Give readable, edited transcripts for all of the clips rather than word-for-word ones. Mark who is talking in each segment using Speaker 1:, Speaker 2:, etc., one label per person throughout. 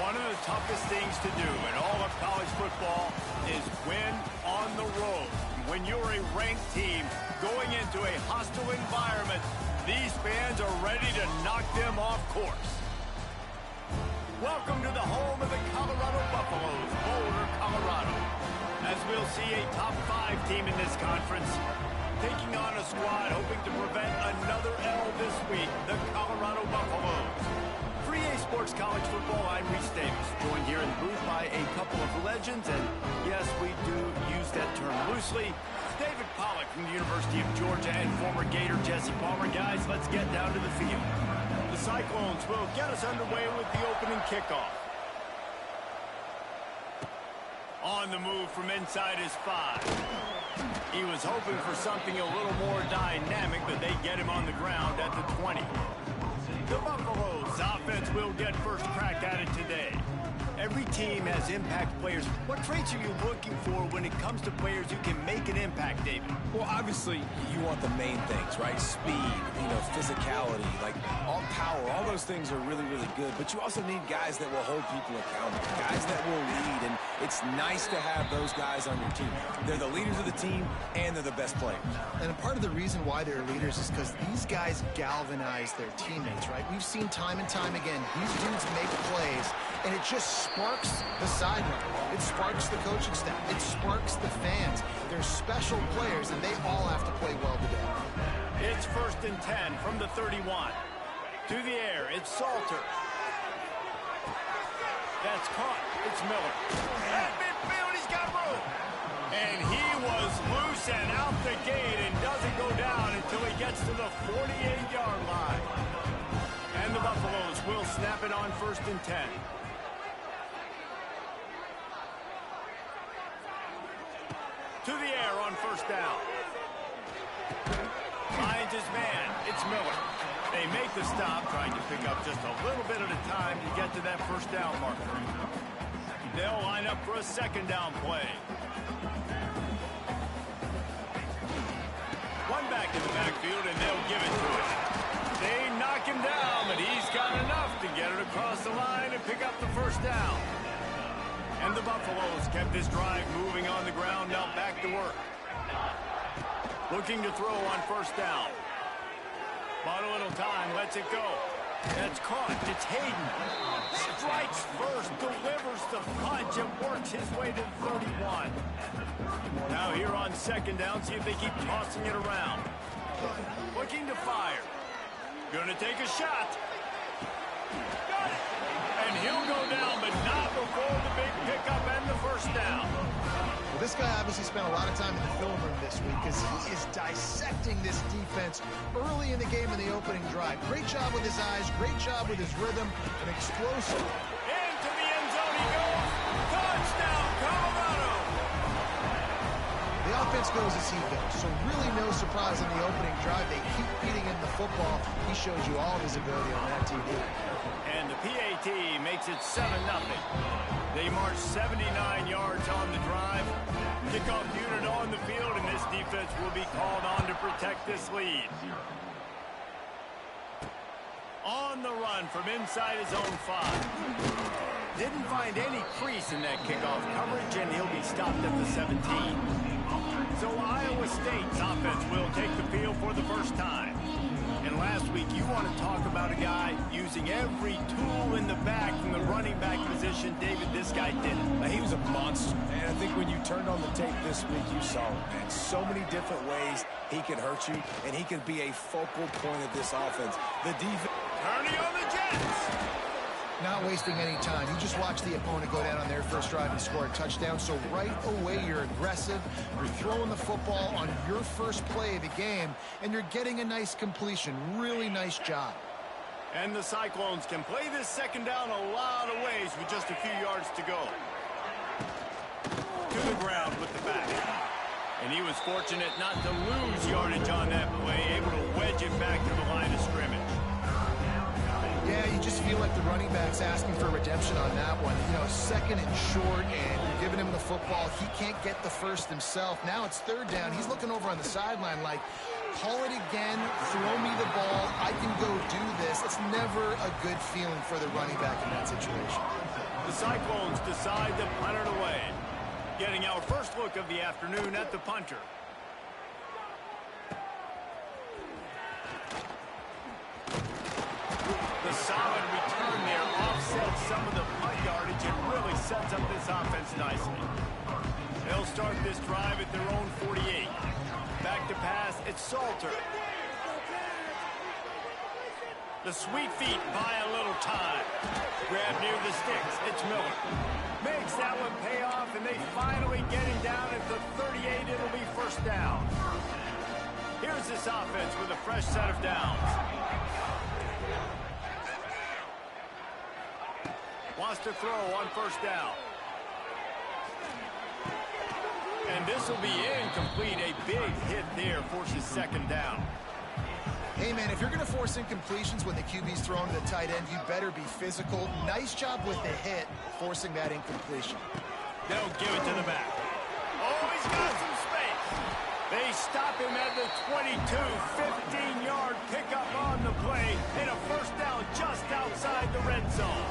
Speaker 1: One of the toughest things to do in all of college football is win on the road. When you're a ranked team going into a hostile environment, these fans are ready to knock them off course. Welcome to the home of the Colorado Buffaloes, Boulder, Colorado. As we'll see a top 5 team in this conference, taking on a squad hoping to prevent another L this week, the Colorado Buffaloes. For EA Sports College Football, I'm Reese Davis, joined here in the booth by a couple of legends, and yes, we do use that term loosely. David Pollack from the University of Georgia and former Gator Jesse Palmer. Guys, let's get down to the field. The Cyclones will get us underway with the opening kickoff. On the move from inside his 5. He was hoping for something a little more dynamic, but they get him on the ground at the 20. The Buffaloes offense will get first crack at it today. Every team has impact players. What traits are you looking for when it comes to players who can make an impact, David?
Speaker 2: Well, obviously, you want the main things, right? Speed, physicality, like all power. All those things are really, really good. But you also need guys that will hold people accountable, guys that will lead. And it's nice to have those guys on your team. They're the leaders of the team, and they're the best players.
Speaker 3: And a part of the reason why they're leaders is because these guys galvanize their teammates, right? We've seen time and time again, these dudes make plays, and it just sparks the sideline. It sparks the coaching staff. It sparks the fans. They're special players, and they all have to play well today.
Speaker 1: It's 1st and 10 from the 31. To the air, it's Salter. That's caught. It's Miller. At midfield, he's got room. And he was loose and out the gate and doesn't go down until he gets to the 48-yard line. And the Buffaloes will snap it on 1st and 10. To the air on 1st down. Finds his man. It's Miller. They make the stop, trying to pick up just a little bit at a time to get to that 1st down marker. They'll line up for a 2nd down play. One back in the backfield, and they'll give it to him. They knock him down, but he's got enough to get it across the line and pick up the 1st down. And the Buffaloes kept this drive moving on the ground, now back to work. Looking to throw on 1st down. Bought a little time, lets it go. That's caught. It's Hayden. Strikes first, delivers the punch, and works his way to the 31. Now here on 2nd down, see if they keep tossing it around. Looking to fire. Gonna take a shot. Got it. And he'll go down, but not before the big pickup and the 1st down.
Speaker 3: Well, this guy obviously spent a lot of time in the film room this week because he is dissecting this defense early in the game in the opening drive. Great job with his eyes, great job with his rhythm, and explosive.
Speaker 1: Into the end zone he goes. Touchdown, Colorado!
Speaker 3: The offense goes as he goes, so really no surprise in the opening drive. They keep feeding him the football. He shows you all of his ability on that TV.
Speaker 1: And the PAT makes it 7-0. They march 79 yards on the drive. Kickoff unit on the field, and this defense will be called on to protect this lead. On the run from inside his own 5. Didn't find any crease in that kickoff coverage, and he'll be stopped at the 17. So Iowa State's offense will take the field for the first time. And last week, you want to talk about a guy using every tool in the back from the running back position. David, this guy did it.
Speaker 2: He was a monster. And I think when you turned on the tape this week, you saw it, man. So many different ways he could hurt you, and he could be a focal point of this offense. The defense.
Speaker 1: Turning on the Jets.
Speaker 3: Not wasting any time. You just watch the opponent go down on their first drive and score a touchdown. So right away, you're aggressive. You're throwing the football on your first play of the game, and you're getting a nice completion. Really nice job.
Speaker 1: And the Cyclones can play this 2nd down a lot of ways with just a few yards to go. To the ground with the back. And he was fortunate not to lose yardage on that play, able to wedge it back to the line of scrimmage.
Speaker 3: Yeah, you just feel like the running back's asking for redemption on that one. 2nd and short, and you're giving him the football. He can't get the 1st himself. Now it's 3rd down. He's looking over on the sideline like, call it again, throw me the ball, I can go do this. It's never a good feeling for the running back in that situation.
Speaker 1: The Cyclones decide to punt it away. Getting our first look of the afternoon at the punter. The solid return there offsets some of the punt yardage and really sets up this offense nicely. They'll start this drive at their own 48. Back to pass, it's Salter. The sweet feet buy a little time. Grab near the sticks, it's Miller. Makes that one pay off, and they finally get him down at the 38. It'll be first down. Here's this offense with a fresh set of downs. Wants to throw on first down. And this will be incomplete. A big hit there forces second down.
Speaker 3: Hey, man, if you're going to force incompletions when the QB's thrown to the tight end, you better be physical. Nice job with the hit, forcing that incompletion.
Speaker 1: They'll give it to the back. Oh, he's got some space. They stop him at the 22, 15-yard pickup on the play, and a first down just outside the red zone.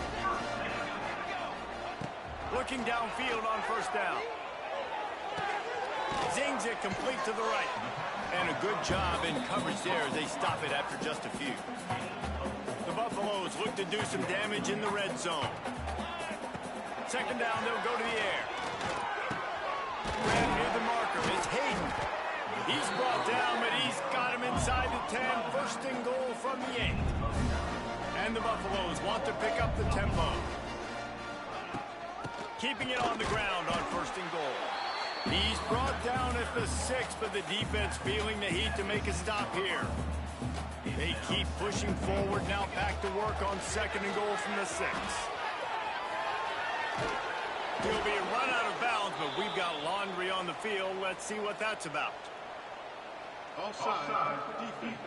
Speaker 1: Looking downfield on first down. Zings it complete to the right. And a good job in coverage there as they stop it after just a few. The Buffaloes look to do some damage in the red zone. Second down, they'll go to the air. Grab near the marker is Hayden. He's brought down, but he's got him inside the 10. First and goal from the 8. And the Buffaloes want to pick up the tempo. Keeping it on the ground on first and goal. He's brought down at the 6, but the defense feeling the heat to make a stop here. They keep pushing forward, now back to work on second and goal from the 6. He'll be run out of bounds, but we've got laundry on the field. Let's see what that's about.
Speaker 4: Offside, defense.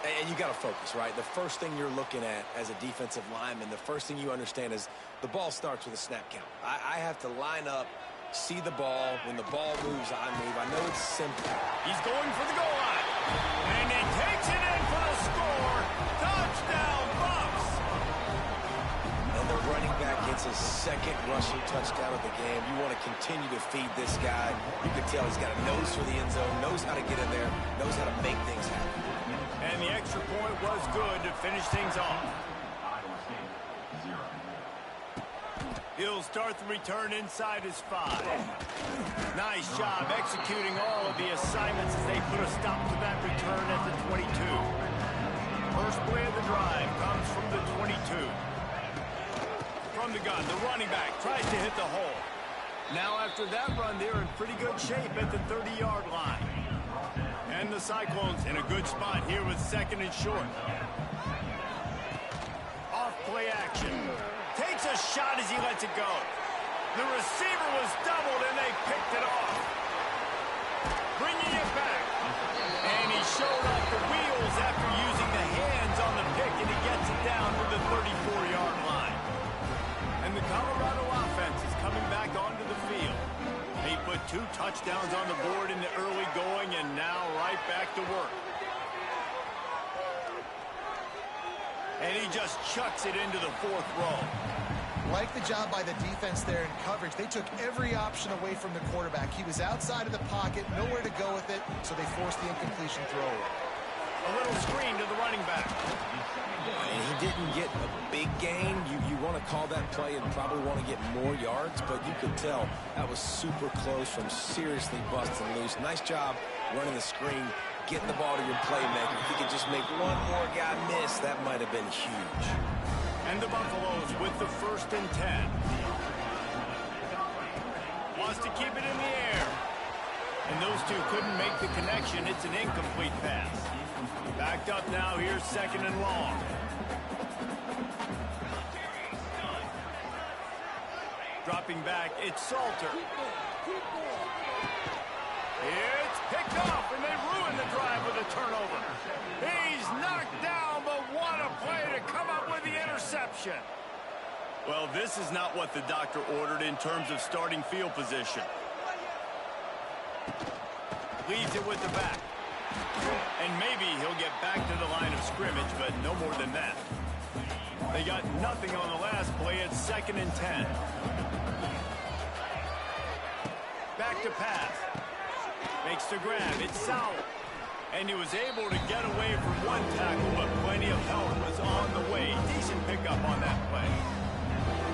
Speaker 2: And you got to focus, right? The first thing you're looking at as a defensive lineman, the first thing you understand is the ball starts with a snap count. I have to line up, see the ball. When the ball moves, I move. I know it's simple.
Speaker 1: He's going for the goal line. And he takes it in for the score. Touchdown, Buffs!
Speaker 2: And the running back gets his second rushing touchdown of the game. You want to continue to feed this guy. You can tell he's got a nose for the end zone, knows how to get in there, knows how to make things happen.
Speaker 1: And the extra point was good to finish things off. He'll start the return inside his 5. Nice job executing all of the assignments as they put a stop to that return at the 22. First play of the drive comes from the 22. From the gun, the running back tries to hit the hole. Now after that run, they're in pretty good shape at the 30-yard line. And the Cyclones in a good spot here with second and short. Off play action. Takes a shot as he lets it go. The receiver was doubled and they picked it off. Bringing it back. And he showed off the wheels after using the hands on the pick, and he gets it down to the 34-yard line. And the Colorado offense is coming back onto the field. They put 2 touchdowns on the board in the early going, and now right back to work. And he just chucks it into the 4th row.
Speaker 3: Like the job by the defense there in coverage. They took every option away from the quarterback. He was outside of the pocket, nowhere to go with it, so they forced the incompletion throw.
Speaker 1: A little screen to the running back.
Speaker 2: And he didn't get a big gain. You want to call that play and probably want to get more yards, but you could tell that was super close from seriously busting loose. Nice job running the screen, getting the ball to your playmaker. If he could just make one more guy miss, that might have been huge.
Speaker 1: And the Buffaloes with the 1st and 10. Wants to keep it in the air. And those two couldn't make the connection. It's an incomplete pass. Backed up now, here's second and long. Dropping back, it's Salter. It's picked off, and they ruin the drive with a turnover. He's knocked down, but what a play to come up with the interception. Well, this is not what the doctor ordered in terms of starting field position. Leaves it with the back. And maybe he'll get back to the line of scrimmage, but no more than that. They got nothing on the last play. It's 2nd and 10. Back to pass. Makes the grab. It's Sowell. And he was able to get away from one tackle, but plenty of help was on the way. Decent pickup on that play.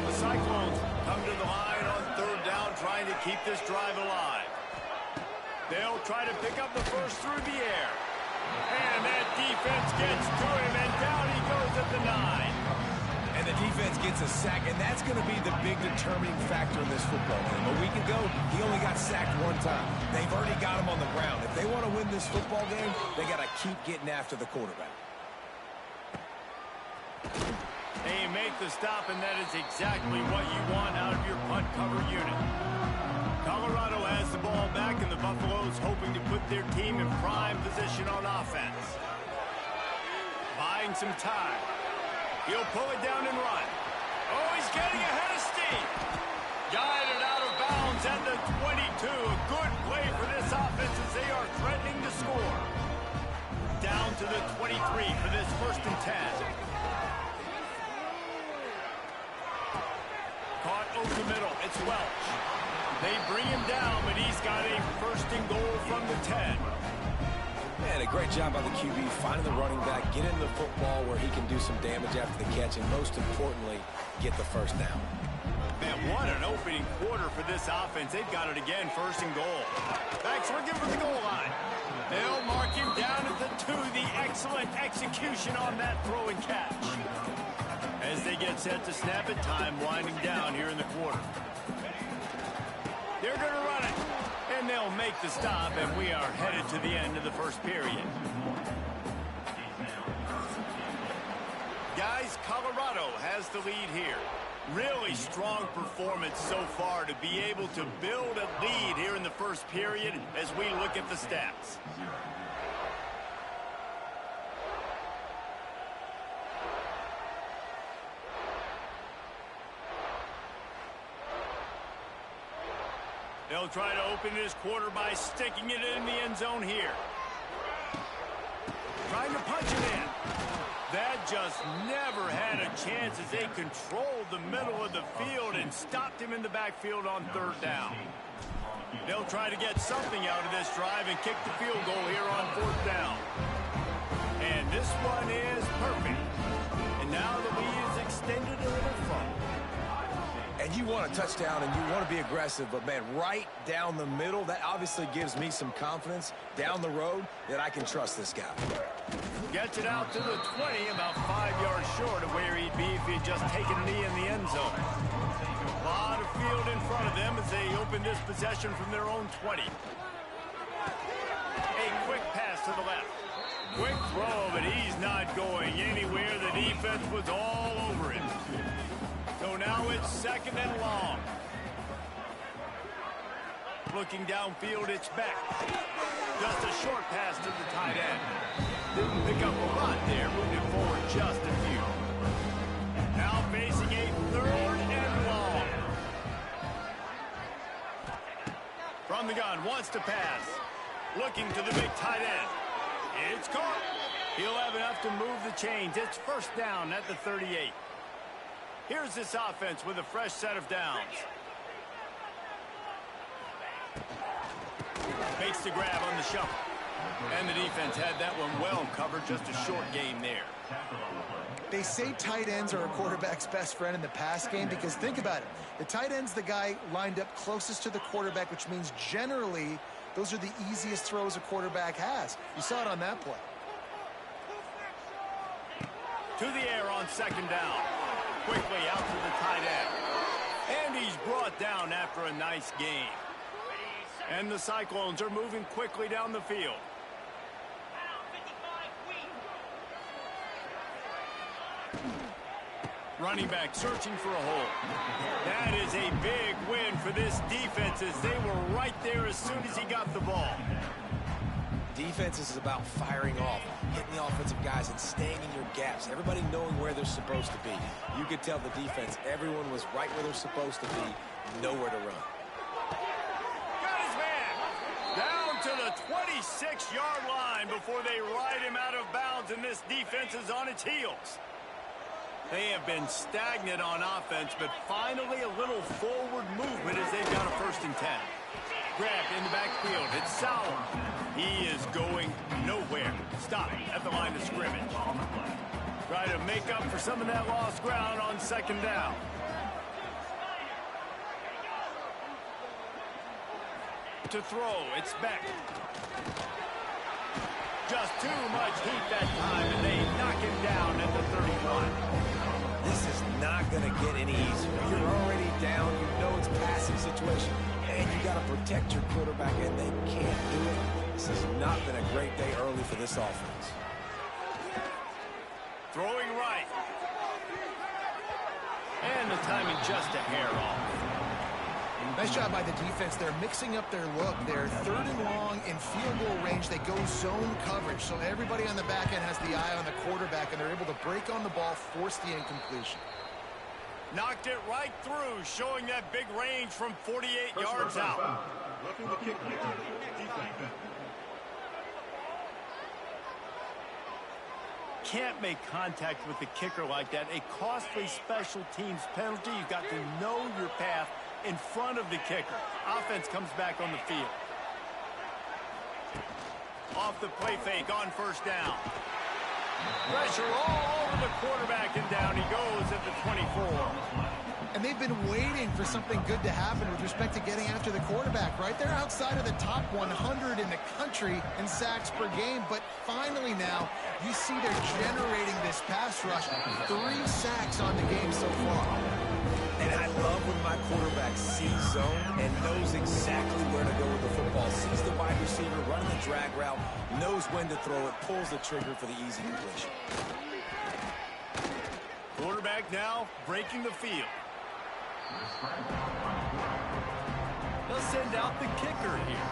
Speaker 1: The Cyclones come to the line on 3rd down, trying to keep this drive alive. They'll try to pick up the first through the air. And that defense gets to him, and down he goes at the 9.
Speaker 2: And the defense gets a sack, and that's going to be the big determining factor in this football game. A week ago, he only got sacked 1 time. They've already got him on the ground. If they want to win this football game, they got to keep getting after the quarterback.
Speaker 1: They make the stop, and that is exactly what you want out of your punt cover unit. Colorado has the ball back, and the Buffaloes hoping to put their team in prime position on offense. Buying some time. He'll pull it down and run. Oh, he's getting ahead of steam. Guided out of bounds at the 22. A good play for this offense as they are threatening to score. Down to the 23 for this 1st and 10. Caught over the middle. It's Welch. They bring him down, but he's got a 1st and goal from the 10.
Speaker 2: Man, a great job by the QB finding the running back, get into the football where he can do some damage after the catch, and most importantly, get the 1st down.
Speaker 1: Man, what an opening quarter for this offense. They've got it again, 1st and goal. Backs looking for the goal line. They'll mark him down at the 2. The excellent execution on that throw and catch. As they get set to snap it, time winding down here in the quarter. They're going to run it. And they'll make the stop, and we are headed to the end of the 1st period. Guys, Colorado has the lead here. Really strong performance so far to be able to build a lead here in the 1st period as we look at the stats. They'll try to open this quarter by sticking it in the end zone here. Trying to punch it in. That just never had a chance as they controlled the middle of the field and stopped him in the backfield on 3rd down. They'll try to get something out of this drive and kick the field goal here on 4th down. And this one is perfect. And now the lead is extended a little further.
Speaker 2: And you want a touchdown and you want to be aggressive, but, man, right down the middle, that obviously gives me some confidence down the road that I can trust this guy.
Speaker 1: Gets it out to the 20, about 5 yards short of where he'd be if he'd just taken a knee in the end zone. A lot of field in front of them as they open this possession from their own 20. A quick pass to the left. Quick throw, but he's not going anywhere. The defense was all over him. So now it's 2nd and long. Looking downfield, it's Beck. Just a short pass to the tight end. Didn't pick up a lot there, moving forward just a few. Now facing a 3rd and long. From the gun, wants to pass. Looking to the big tight end. It's caught. He'll have enough to move the chains. It's 1st down at the 38. Here's this offense with a fresh set of downs. Makes the grab on the shuffle. And the defense had that one well covered. Just a short game there.
Speaker 3: They say tight ends are a quarterback's best friend in the pass game because think about it. The tight end's the guy lined up closest to the quarterback, which means generally those are the easiest throws a quarterback has. You saw it on that play.
Speaker 1: To the air on 2nd down. Quickly out to the tight end. And he's brought down after a nice gain. And the Cyclones are moving quickly down the field. Running back searching for a hole. That is a big win for this defense as they were right there as soon as he got the ball.
Speaker 2: Defense is about firing off, hitting the offensive guys and staying in your gaps. Everybody knowing where they're supposed to be. You could tell the defense, everyone was right where they're supposed to be, nowhere to run.
Speaker 1: Got his man down to the 26-yard line before they ride him out of bounds, and this defense is on its heels. They have been stagnant on offense, but finally a little forward movement as they've got a 1st and 10. Grabbed in the backfield. It's Sauer. He is going nowhere. Stop at the line of scrimmage. Try to make up for some of that lost ground on 2nd down. To throw, it's Beck. Just too much heat that time, and they knock him down at the 31.
Speaker 2: This is not going to get any easier. You're already down. You know it's a passing situation. And you got to protect your quarterback, and they can't do it. This has not been a great day early for this offense.
Speaker 1: Throwing right. And the timing just a hair off.
Speaker 3: Nice job by the defense. They're mixing up their look. They're 3rd and long in field goal range. They go zone coverage. So everybody on the back end has the eye on the quarterback, and they're able to break on the ball, force the incompletion.
Speaker 1: Knocked it right through, showing that big range from 48 yards out. Can't make contact with the kicker like that. A costly special teams penalty. You've got to know your path in front of the kicker. Offense comes back on the field. Off the play fake on 1st down. Pressure all over the quarterback, and down he goes at the 24.
Speaker 3: And they've been waiting for something good to happen with respect to getting after the quarterback, right? They're outside of the top 100 in the country in sacks per game, but finally now you see they're generating this pass rush. 3 sacks on the game so far.
Speaker 2: And I love when my quarterback sees zone and knows exactly where to go with the football. Sees the wide receiver running the drag route, knows when to throw it, pulls the trigger for the easy completion.
Speaker 1: Quarterback now breaking the field. They'll send out the kicker here.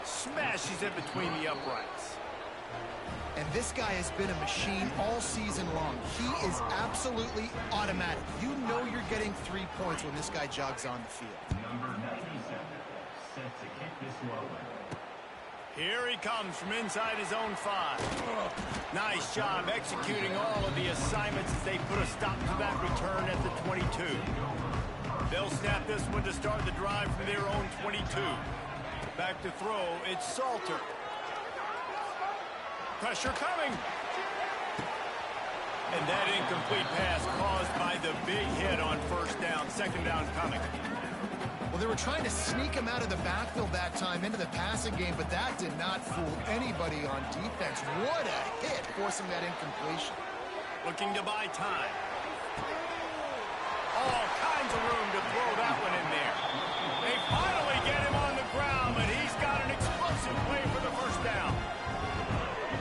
Speaker 1: Smashes it between the uprights.
Speaker 3: And this guy has been a machine all season long. He is absolutely automatic. You know you're getting 3 points when this guy jogs on the field.
Speaker 4: Number 97, set to kick this one.
Speaker 1: Here he comes from inside his own 5. Nice job executing all of the assignments as they put a stop to that return at the 22. They'll snap this one to start the drive from their own 22. Back to throw, it's Salter. Pressure coming. And that incomplete pass caused by the big hit on 1st down. 2nd down coming.
Speaker 3: Well, they were trying to sneak him out of the backfield that time into the passing game, but that did not fool anybody on defense. What a hit, forcing that incompletion.
Speaker 1: Looking to buy time. All kinds of room to throw that one in there. They finally get him on the ground, but he's got an explosive play for the 1st down.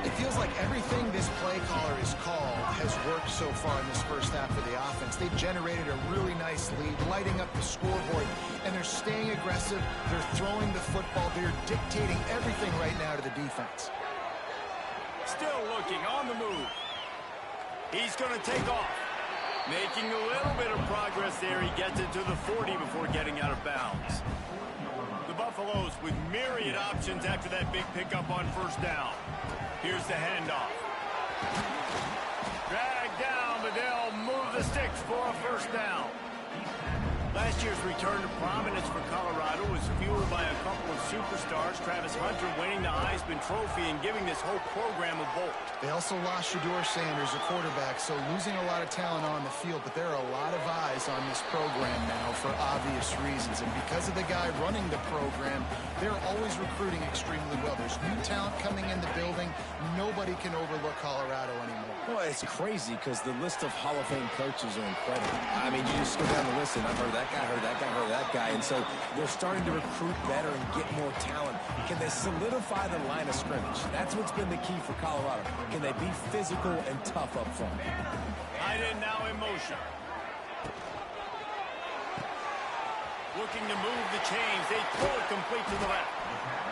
Speaker 3: It feels like everything this play caller has called has worked so far in this 1st half of the offense. They've generated a really nice lead, lighting up the scoreboard, and they're staying aggressive. They're throwing the football. They're dictating everything right now to the defense.
Speaker 1: Still looking on the move. He's going to take off. Making a little bit of progress there. He gets it to the 40 before getting out of bounds. The Buffaloes with myriad options after that big pickup on 1st down. Here's the handoff. Drag down, but they'll move the sticks for a 1st down. Last year's return to prominence for Colorado was fueled by a couple of superstars, Travis Hunter winning the Heisman Trophy and giving this whole program a bolt.
Speaker 3: They also lost Shedeur Sanders, a quarterback, so losing a lot of talent on the field, but there are a lot of eyes on this program now for obvious reasons. And because of the guy running the program, they're always recruiting extremely well. There's new talent coming in the building. Nobody can overlook Colorado anymore.
Speaker 2: Well, it's crazy because the list of Hall of Fame coaches are incredible. I mean, you just go down the list and I've heard that guy, heard that guy, heard that guy. And so they're starting to recruit better and get more talent. Can they solidify the line of scrimmage? That's what's been the key for Colorado. Can they be physical and tough up front?
Speaker 1: Tight end now in motion. Looking to move the chains. They throw it complete to the left.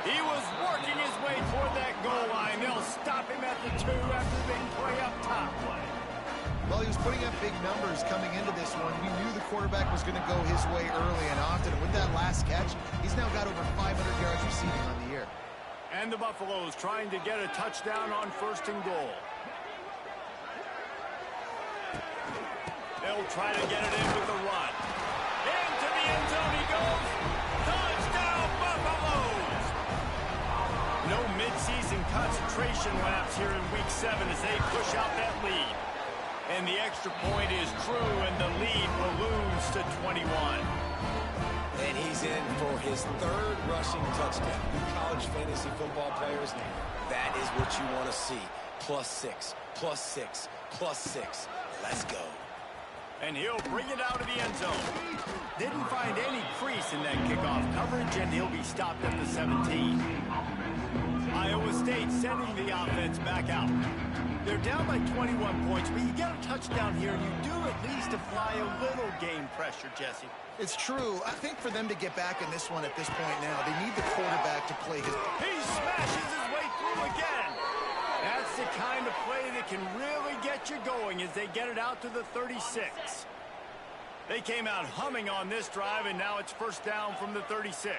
Speaker 1: He was working his way toward that goal line. They'll stop him at the 2 after the big play up top.
Speaker 3: Well, he was putting up big numbers coming into this one. We knew the quarterback was going to go his way early and often. And with that last catch, he's now got over 500 yards receiving on the year.
Speaker 1: And the Buffaloes trying to get a touchdown on 1st and goal. They'll try to get it in with the run. Into the end zone he goes. Touchdown, Buffaloes! No midseason concentration laps here in Week 7 as they push out that lead. And the extra point is true, and the lead balloons to 21.
Speaker 2: And he's in for his 3rd rushing touchdown. You college fantasy football players, that is what you want to see. +6, +6, +6. Let's go.
Speaker 1: And he'll bring it out of the end zone. Didn't find any crease in that kickoff coverage, and he'll be stopped at the 17. Iowa State sending the offense back out. They're down by 21 points, but you get a touchdown here, and you do at least apply a little game pressure, Jesse.
Speaker 3: It's true. I think for them to get back in this one at this point now, they need the quarterback to play his...
Speaker 1: He smashes his way through again. That's the kind of play that can really get you going as they get it out to the 36. They came out humming on this drive, and now it's 1st down from the 36.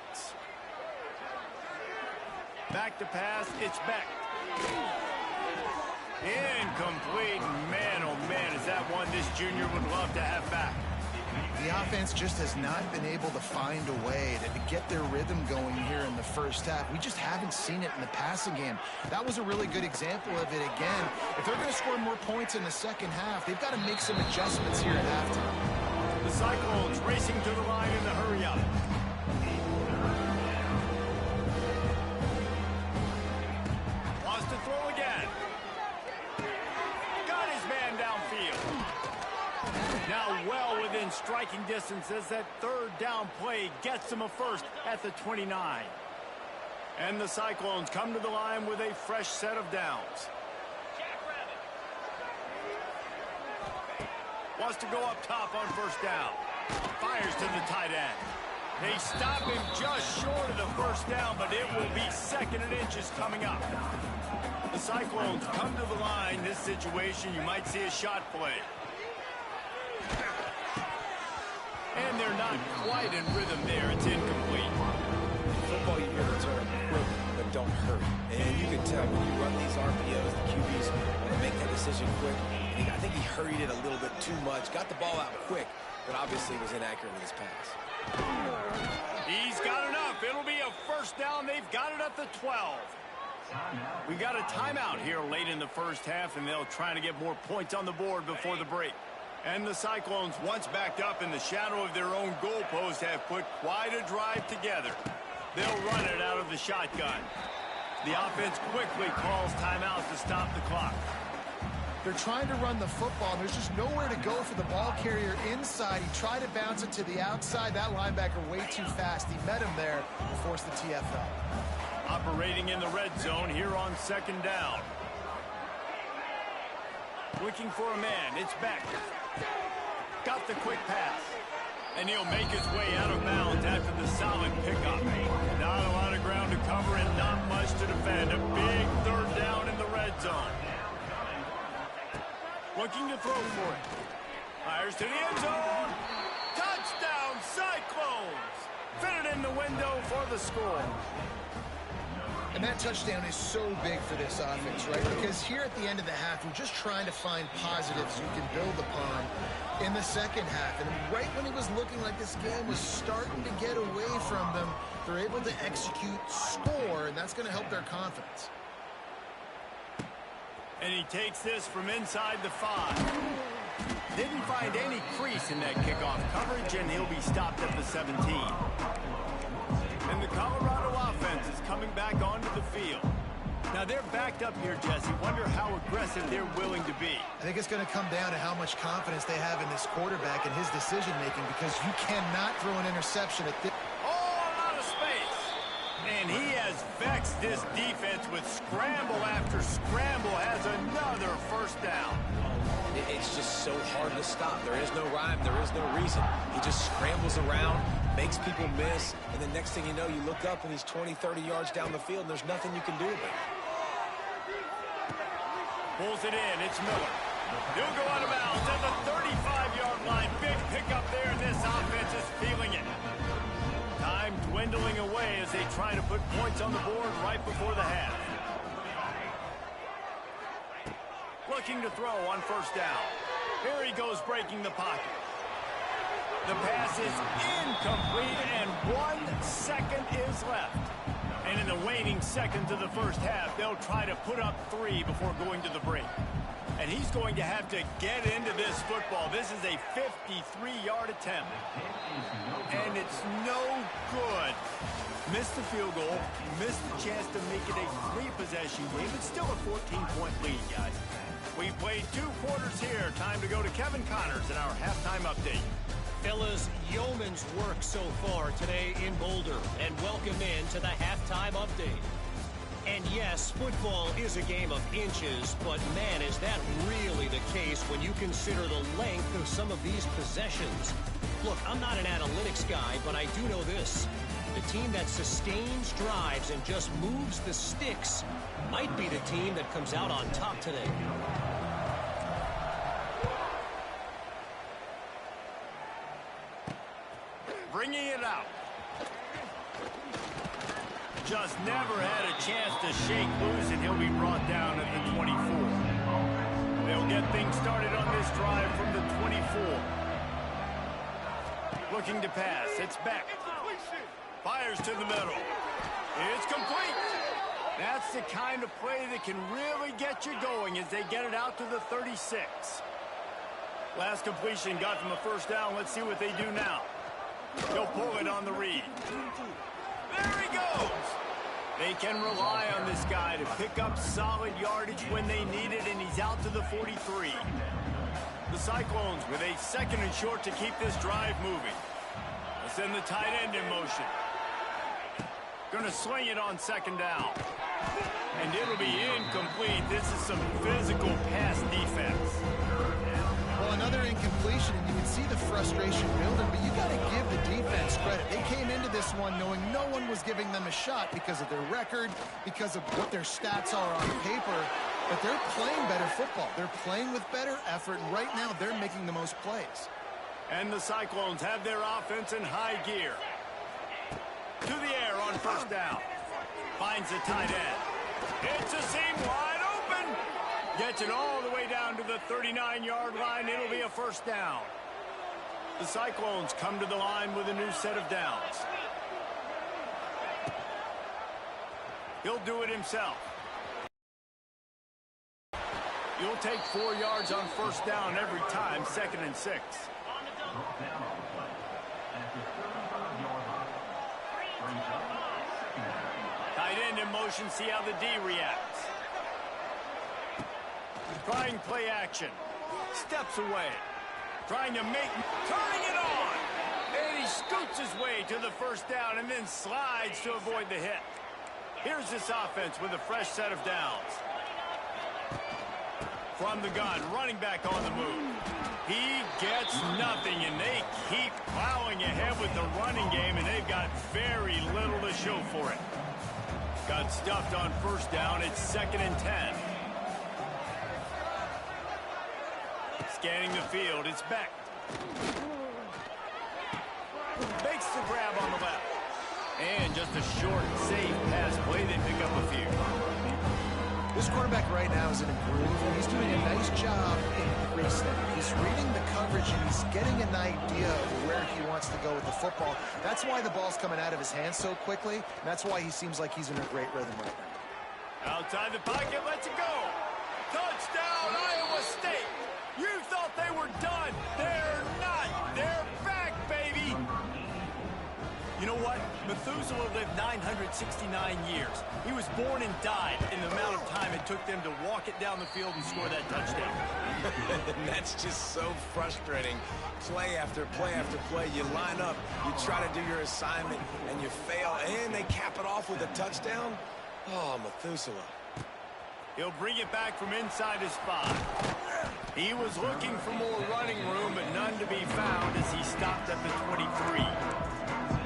Speaker 1: Back to pass, it's Beck. Incomplete. Man, oh man, is that one this junior would love to have back.
Speaker 3: The offense just has not been able to find a way to get their rhythm going here in the first half. We just haven't seen it in the passing game. That was a really good example of it again. If they're going to score more points in the second half, they've got to make some adjustments here at halftime.
Speaker 1: The Cyclones racing to the line in the hurry-up. Wants to throw again. Got his man downfield. Now well within striking distance as that 3rd down play gets him a first at the 29. And the Cyclones come to the line with a fresh set of downs. Wants to go up top on 1st down. Fires to the tight end. They stop him just short of the 1st down, but it will be 2nd and inches coming up. The Cyclones come to the line. This situation, you might see a shot play. And they're not quite in rhythm there. It's incomplete.
Speaker 2: Football, you hear the term quick, but don't hurry. And you can tell when you run these RPOs, the QBs want to make that decision quick. And I think he hurried it a little bit too much. Got the ball out quick, but obviously was inaccurate with his pass.
Speaker 1: He's got enough. It'll be a 1st down. They've got it at the 12. We got a timeout here late in the first half, and they'll try to get more points on the board before the break. And the Cyclones, once backed up in the shadow of their own goalpost, have put quite a drive together. They'll run it out of the shotgun. The offense quickly calls timeout to stop the clock.
Speaker 3: They're trying to run the football, and there's just nowhere to go for the ball carrier inside. He tried to bounce it to the outside. That linebacker way too fast. He met him there and forced the TFL.
Speaker 1: Operating in the red zone here on 2nd down. Looking for a man. It's Beck. Got the quick pass. And he'll make his way out of bounds after the solid pickup. Not a lot of ground to cover and not much to defend. A big 3rd down in the red zone. Looking to throw for it. Fires to the end zone. Touchdown, Cyclones! Fit it in the window for the score.
Speaker 3: And that touchdown is so big for this offense, right? Because here at the end of the half, we're just trying to find positives you can build upon in the second half. And right when it was looking like this game was starting to get away from them, they're able to execute, score, and that's going to help their confidence.
Speaker 1: And he takes this from inside the 5. Didn't find any crease in that kickoff coverage, and he'll be stopped at the 17. And the Colorado offense is coming back onto the field. Now they're backed up here, Jesse. Wonder how aggressive they're willing to be.
Speaker 3: I think it's going to come down to how much confidence they have in this quarterback and his decision-making, because you cannot throw an interception at this.
Speaker 1: Oh, a lot of space. And he has vexed this defense with scramble after scramble, has another 1st down.
Speaker 2: It's just so hard to stop. There is no rhyme. There is no reason. He just scrambles around, makes people miss, and the next thing you know, you look up and he's 20, 30 yards down the field, and there's nothing you can do about it.
Speaker 1: Pulls it in. It's Miller. He'll go out of bounds at the 35-yard line. Big pickup there, and this offense is feeling it. Time dwindling away as they try to put points on the board right before the half. Looking to throw on first down. Here he goes breaking the pocket. The pass is incomplete, and 1 second is left. And in the waning seconds of the first half, they'll try to put up 3 before going to the break. And he's going to have to get into this football. This is a 53-yard attempt. And it's no good. Missed the field goal, missed the chance to make it a 3-possession game. It's still a 14-point lead, guys. We've played 2 quarters here. Time to go to Kevin Connors in our halftime update.
Speaker 5: Fellas, yeoman's work so far today in Boulder, and welcome in to the halftime update. And yes, football is a game of inches, but man, is that really the case when you consider the length of some of these possessions. Look, I'm not an analytics guy, but I do know this. The team that sustains drives and just moves the sticks might be the team that comes out on top today.
Speaker 1: Bringing it out. Just never had a chance to shake loose, and he'll be brought down at the 24. They'll get things started on this drive from the 24. Looking to pass. It's back. Fires to the middle. It's complete. That's the kind of play that can really get you going as they get it out to the 36. Last completion got them a first down. Let's see what they do now. He'll pull it on the read. There he goes. They can rely on this guy to pick up solid yardage when they need it, and he's out to the 43. The Cyclones with a 2nd and short to keep this drive moving. They'll send the tight end in motion. Going to sling it on 2nd down. And it'll be incomplete. This is some physical pass defense.
Speaker 3: Well, another incompletion, and you can see the frustration building, but you got to give the defense credit. They came into this one knowing no one was giving them a shot because of their record, because of what their stats are on paper, but they're playing better football. They're playing with better effort, and right now they're making the most plays.
Speaker 1: And the Cyclones have their offense in high gear. To the air on first down. Finds the tight end. It's a seam wide open. Gets it all the way down to the 39-yard line. It'll be a first down. The Cyclones come to the line with a new set of downs. He'll do it himself. You'll take 4 yards on first down every time, 2nd and 6. Tight end in motion, see how the D reacts. Trying play action. Steps away. Trying to make, turning it on. And he scoots his way to the first down and then slides to avoid the hit. Here's this offense with a fresh set of downs. From the gun, running back on the move. He gets nothing, and they keep plowing ahead with the running game, and they've got very little to show for it. Got stuffed on first down. It's 2nd and 10. Scanning the field, it's Beck. Makes the grab on the left. And just a short, safe pass play. They pick up a few.
Speaker 3: This quarterback right now is in a groove, and he's doing a nice job in pre-snap. He's reading the coverage, and he's getting an idea of where he wants to go with the football. That's why the ball's coming out of his hands so quickly, and that's why he seems like he's in a great rhythm right now.
Speaker 1: Outside the pocket, lets it go. Touchdown, Iowa State. You thought they were done. They're not. They're back, baby. You know what? Methuselah lived 969 years. He was born and died in the amount of time it took them to walk it down the field and score that touchdown.
Speaker 2: That's just so frustrating. Play after play after play. You line up, you try to do your assignment, and you fail, and they cap it off with a touchdown? Oh, Methuselah.
Speaker 1: He'll bring it back from inside his 5. He was looking for more running room, but none to be found as he stopped at the 23.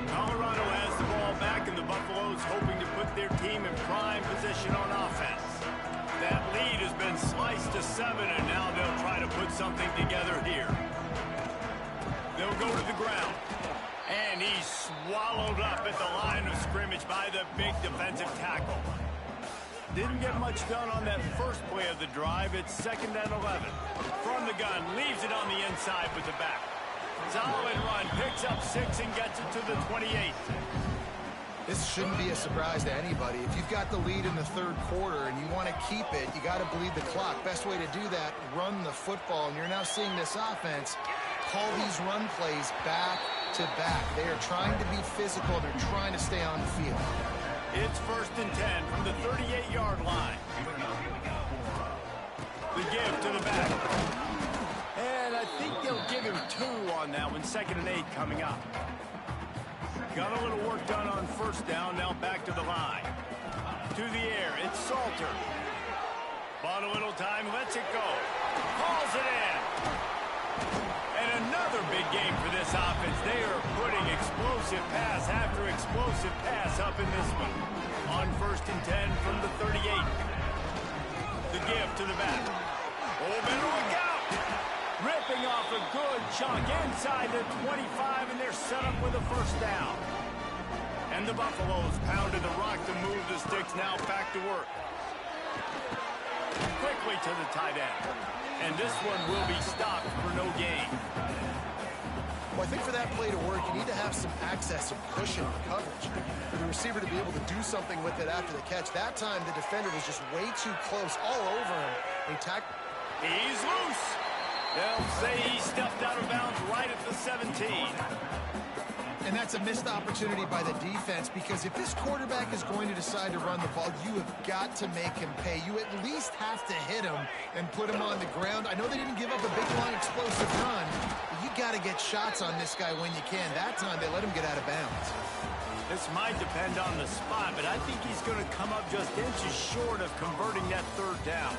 Speaker 1: Colorado has the ball back, and the Buffaloes hoping to put their team in prime position on offense. That lead has been sliced to 7, and now they'll try to put something together here. They'll go to the ground. And he's swallowed up at the line of scrimmage by the big defensive tackle. Didn't get much done on that first play of the drive. It's 2nd and 11. From the gun, leaves it on the inside with the back. Solid run, picks up 6 and gets it to the 28.
Speaker 3: This shouldn't be a surprise to anybody. If you've got the lead in the third quarter and you want to keep it, you got to bleed the clock. Best way to do that, run the football. And you're now seeing this offense call these run plays back to back. They are trying to be physical. They're trying to stay on the field.
Speaker 1: It's 1st and 10 from the 38-yard line. The give to the back. And I think they'll give him 2 on that one. 2nd and 8 coming up. Got a little work done on 1st down. Now back to the line. To the air. It's Salter. Bought a little time. Lets it go. Calls it in. And another big game for this offense. They are putting explosive pass after explosive pass up in this one. On 1st and 10 from the 38. The give to the back. Oh, better look out. Ripping off a good chunk inside the 25, and they're set up with a 1st down. And the Buffaloes pounded the rock to move the sticks. Now back to work. Quickly to the tight end. And this one will be stopped for no gain.
Speaker 3: Well, I think for that play to work, you need to have some access, some cushion in coverage. For the receiver to be able to do something with it after the catch. That time, the defender was just way too close, all over him.
Speaker 1: He's loose. They'll say he stepped out of bounds right at the 17.
Speaker 3: And that's a missed opportunity by the defense, because if this quarterback is going to decide to run the ball, you have got to make him pay. You at least have to hit him and put him on the ground. I know they didn't give up a big, long, explosive run, but you got to get shots on this guy when you can. That time, they let him get out of bounds.
Speaker 1: This might depend on the spot, but I think he's going to come up just inches short of converting that 3rd down.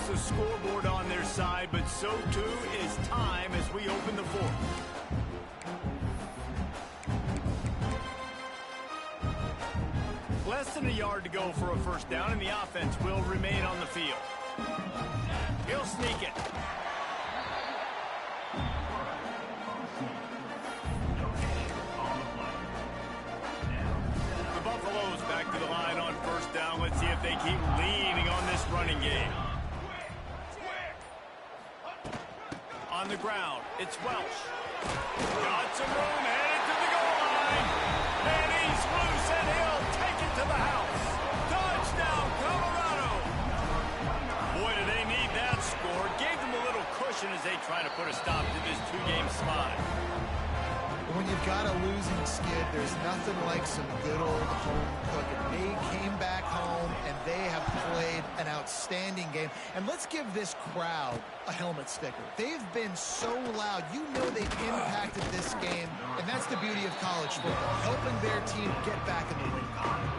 Speaker 1: The scoreboard on their side, but so too is time as we open the 4th. Less than a yard to go for a 1st down, and the offense will remain on the field. He'll sneak it. The Buffaloes back to the line on 1st down. Let's see if they keep leaning on this running game. On the ground, it's Welch. Got some room, headed to the goal line. And he's loose, and he'll take it to the house. Touchdown, Colorado. Boy, do they need that score. Gave them a little cushion as they try to put a stop to this 2-game slide.
Speaker 3: When you've got a losing skid, there's nothing like some good old home cooking. They came back home, and they have played an outstanding game. And let's give this crowd a helmet sticker. They've been so loud. You know they've impacted this game, and that's the beauty of college football, helping their team get back in the win column.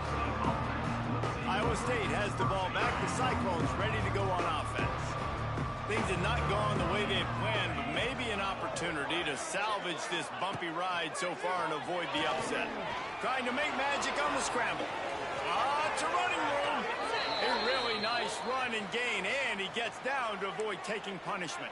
Speaker 1: Iowa State has the ball back. The Cyclones ready to go on offense. Things had not gone the way they had planned, but maybe an opportunity to salvage this bumpy ride so far and avoid the upset. Trying to make magic on the scramble. It's a running room. A really nice run and gain, and he gets down to avoid taking punishment.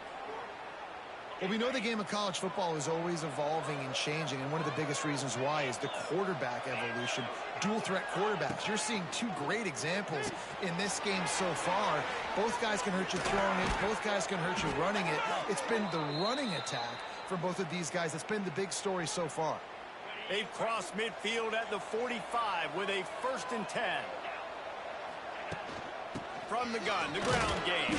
Speaker 3: Well, we know the game of college football is always evolving and changing, and one of the biggest reasons why is the quarterback evolution. Dual threat quarterbacks. You're seeing 2 great examples in this game so far. Both guys can hurt you throwing it. Both guys can hurt you running it. It's been the running attack for both of these guys that's been the big story so far.
Speaker 1: They've crossed midfield at the 45 with a 1st and 10. From the gun, the ground game.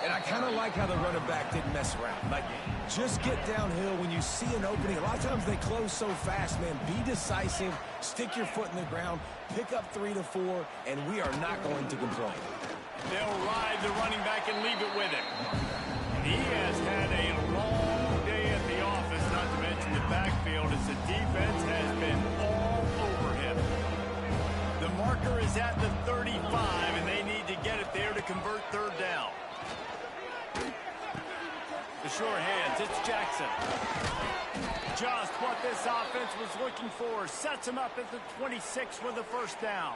Speaker 2: And I kind of like how the running back didn't mess around. Like, just get downhill when you see an opening. A lot of times they close so fast, man. Be decisive, stick your foot in the ground, pick up 3 to 4, and we are not going to complain.
Speaker 1: They'll ride the running back and leave it with him. He has had a long day at the office, not to mention the backfield, as the defense has been all over him. The marker is at the 35, and they need to get it there to convert 3rd down. The sure hands, it's Jackson. Just what this offense was looking for. Sets him up at the 26 with the 1st down.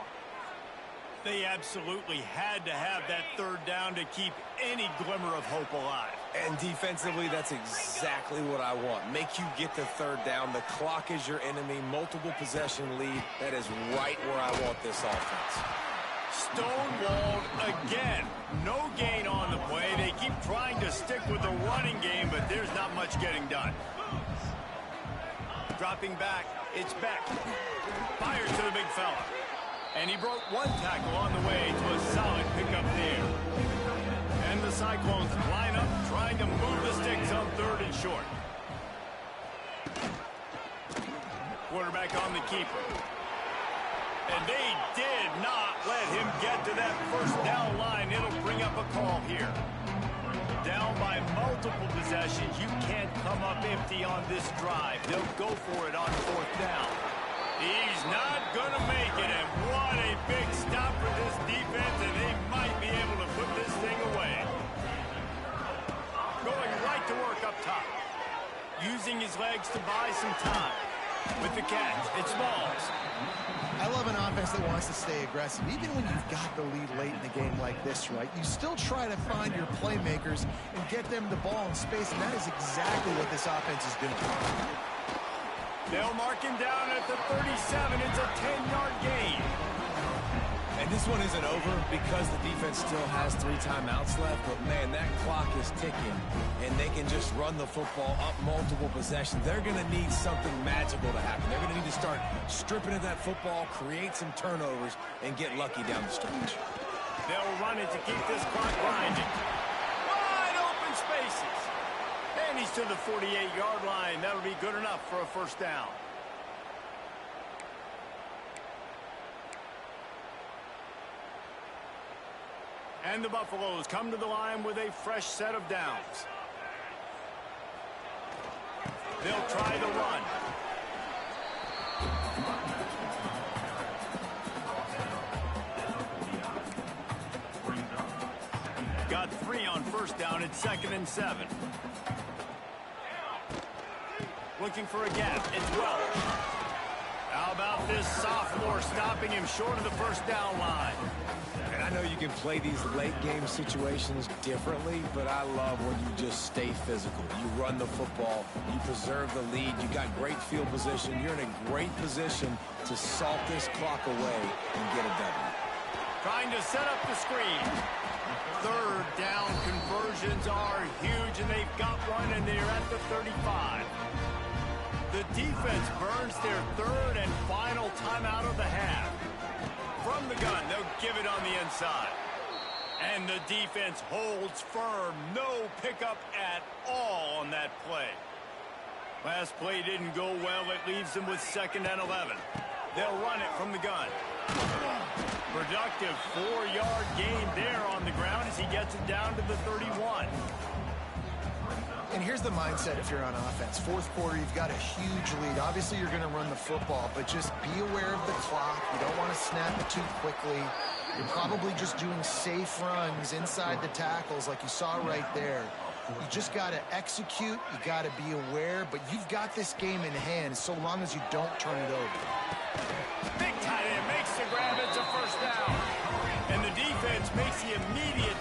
Speaker 1: They absolutely had to have that third down to keep any glimmer of hope alive.
Speaker 2: And defensively, that's exactly what I want. Make you get the third down. The clock is your enemy. Multiple possession lead. That is right where I want this offense.
Speaker 1: Stonewalled again. No gain on the play. They keep trying to stick with the running game, but there's not much getting done. Dropping back, it's Beck. Fires to the big fella. And he broke one tackle on the way to a solid pickup there. And the Cyclones line up, trying to move the sticks on 3rd and short. Quarterback on the keeper. And they did not let him get to that first down line. It'll bring up a call here. Down by multiple possessions. You can't come up empty on this drive. They'll go for it on 4th down. He's not going to make it, and what a big stop for this defense, and they might be able to put this thing away. Going right to work up top. Using his legs to buy some time. With the catch, it's Smalls.
Speaker 3: I love an offense that wants to stay aggressive. Even when you've got the lead late in the game like this, right? You still try to find your playmakers and get them the ball in space, and that is exactly what this offense is doing.
Speaker 1: They'll mark him down at the 37. It's a 10-yard gain.
Speaker 2: And this one isn't over because the defense still has 3 timeouts left. But, man, that clock is ticking, and they can just run the football up multiple possessions. They're going to need something magical to happen. They're going to need to start stripping at that football, create some turnovers, and get lucky down the stretch.
Speaker 1: They'll run it to keep this clock grinding. Wide open spaces. And he's to the 48-yard line. That'll be good enough for a first down. And the Buffaloes come to the line with a fresh set of downs. They'll try the run. Got 3 on first down at 2nd and 7. Looking for a gap. It's Welch. How about this sophomore stopping him short of the first down line?
Speaker 2: And I know you can play these late game situations differently, but I love when you just stay physical. You run the football, you preserve the lead, you got great field position, you're in a great position to salt this clock away and get a W.
Speaker 1: Trying to set up the screen. 3rd down conversions are huge, and they've got one, and they're at the 35. The defense burns their 3rd and final timeout of the half. From the gun, they'll give it on the inside. And the defense holds firm. No pickup at all on that play. Last play didn't go well. It leaves them with 2nd and 11. They'll run it from the gun. Productive 4-yard gain there on the ground as he gets it down to the 31.
Speaker 3: And here's the mindset if you're on offense. 4th quarter, you've got a huge lead. Obviously, you're going to run the football, but just be aware of the clock. You don't want to snap it too quickly. You're probably just doing safe runs inside the tackles like you saw right there. You just got to execute. You got to be aware, but you've got this game in hand so long as you don't turn it over.
Speaker 1: Big tight end makes the grab. It's a first down. And the defense makes the immediate